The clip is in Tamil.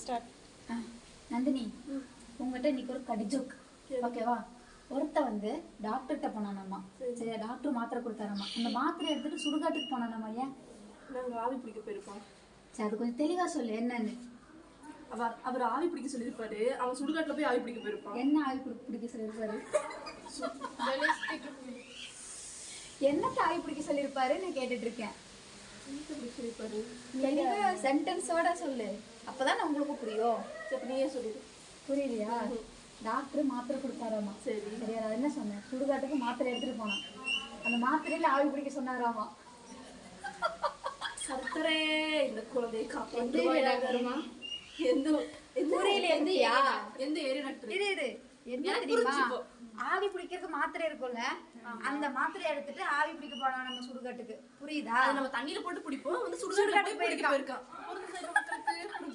ஸ்டார்ட். நந்தினி, உங்ககிட்ட இன்னைக்கு ஒரு கடி ஜோக். ஓகேவா? ஒருத்த வந்து டாக்டர்கிட்ட போனானாமா. சரி, டாக்டர் மாத்திரை கொடுத்தாராமா. அந்த மாத்திரை எடுத்துட்டு சுடுகாட்டுக்கு போனானாமா. ஏன்? நாங்க ஆவி பிடிக்க போயிருப்போம். சரி, அது கொஞ்சம் தெளிவா சொல்லு என்னன்னு. அவர் ஆவி பிடிக்க சொல்லியிருப்பாரு, அவன் சுடுகாட்டுல போய் ஆவி பிடிக்க போயிருப்பான். என்ன ஆவி பிடிக்க சொல்லியிருப்பாரு? என்னத்த ஆவி பிடிக்க சொல்லியிருப்பாருன்னு கேட்டுட்டு இருக்கேன். தெளிவா சென்டென்ஸோட சொல்லு, அப்பதான் உங்களுக்கு புரியும். சரி, நீயே சொல்லிடு. புரியலையா? டாக்டர் மாத்திரை கொடுத்தாராமா. சரி சரியா? நான் என்ன சொன்னேன்? சுடுகாட்டுக்கு மாத்திரை எடுத்துட்டு போனான். அந்த மாத்திரையில ஆவி பிடிக்க சொன்னாராமா. கர்த்தரே, இந்த குழந்தையை காப்பாற்றுமா? எந்த ஏரியா டாக்டர்? என்ன தெரியுமா? ஆவி பிடிக்கிறதுக்கு மாத்திரை இருக்கும்ல, அந்த மாத்திரை எடுத்துட்டு ஆவி பிடிக்க போனா நம்ம சுடுகாட்டுக்கு. புரியுதா? நம்ம தண்ணியில போட்டு பிடிப்போம், வந்து சுடுகாட்டுக்கு போயிருக்கான்.